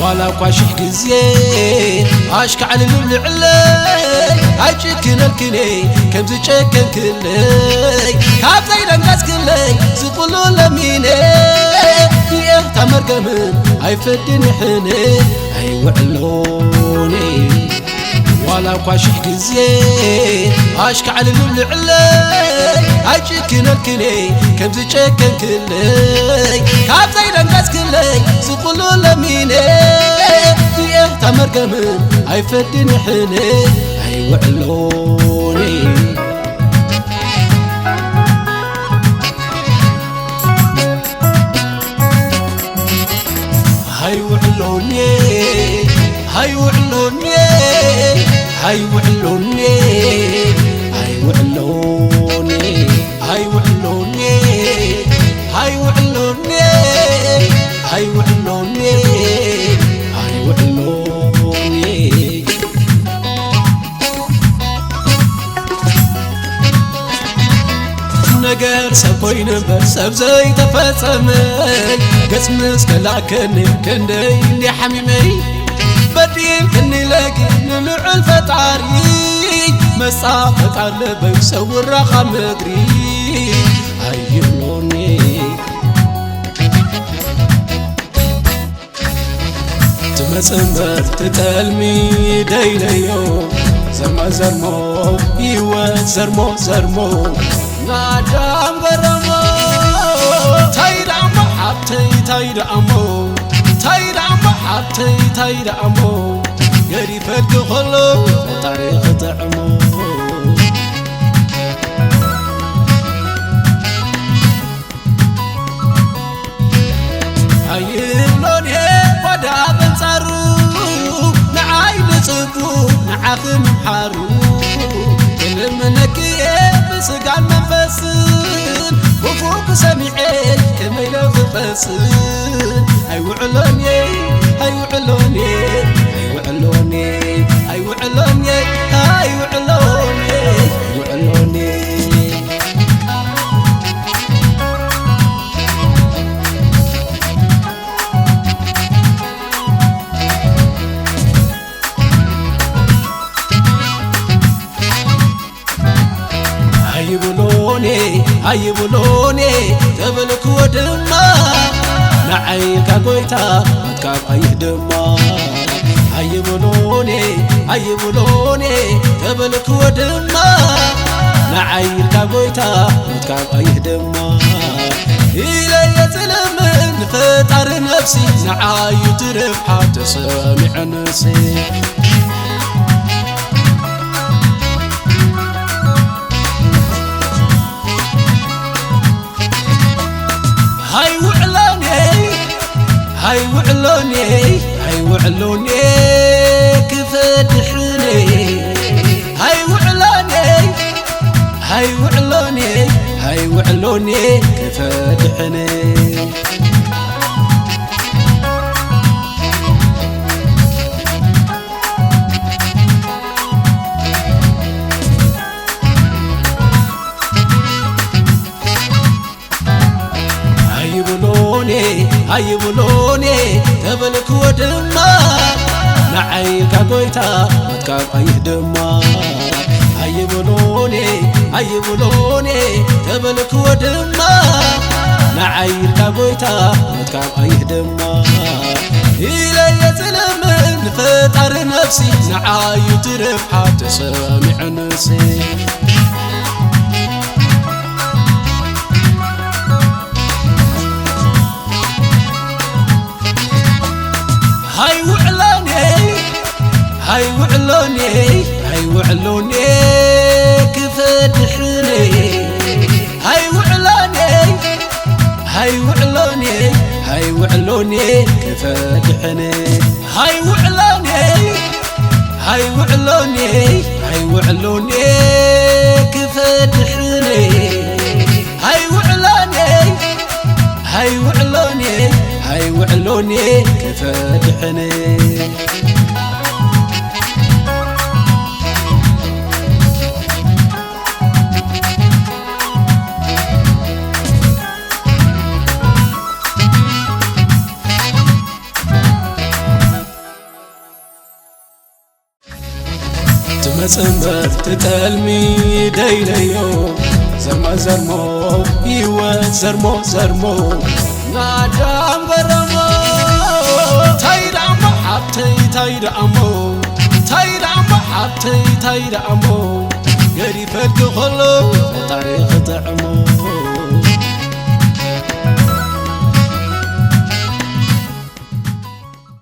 ولا قاشح جزيه عاشق على العلي عاشقين الكني كم زشكن كلي كاب زين الناس كلي زقلوا لميني يا تمر كمن عيفدني حني عيوعلوني ولا قاشح جزيه عاشق على العلي عاشقين الكني كم زشكن كلي كاب زين الناس كلي زقلوا لميني تمر كمن عيفدني حني عيوعلوني عيوعلوني عيوعلوني عيوعلوني عيوعلوني عيوعلوني عيوعلوني عيوعلوني نجار سبوي نبر سب زي تفصمي قسم مسكلاكني كندي اللي حميمي بديل كني لاقي نلع الفتعري مسافك على بيسو الرخا مدري عيوني تمسمر تتلمي ديليو زرما زرمو يوا زرمو زرمو نادام غرمو تايدامو حبتي تايدامو تايدامو حبتي تايدامو غري فرق خلو تاريخ طعمو عيلوني ودا بنصرو نعايد صبو نعاخم حارو كلمنك بسقع المنفسن وفوق سميعين كما يلفسن هيوعلوني هيوعلوني هيوعلوني هيوعلوني هيوعلوني هيوعلوني عيبولوني تبلك ودما نعيك قويتا متكاب عيدما عيبولوني تبلك ودما نعيك قويتا متكاب عيدما إلي يتلمن فتر نفسي نعاي ترفح تسمع نسي هيوعلوني هيوعلوني كفتحني هيوعلوني هيوعلوني هيوعلوني كفتحني عيبولوني تبلك ودما نعيك قويتا متكاب عيدما عيبولوني تبلك ودما نعيك قويتا متكاب عيدما إلي يتلمن فتر نفسي نعاي ترفح تسمع نسي هيوعلوني هيوعلوني كفتحني هيوعلوني هيوعلوني هيوعلوني كفتحني هيوعلوني هيوعلوني هيوعلوني كفتحني وعلوني كفدحني تمسمر تتلمي ديليو زرمو يوت زرمو نادام غرمو تايرامو حبتي تايرامو حبتي تايرامو غري فرق خلو تاريخ طعمو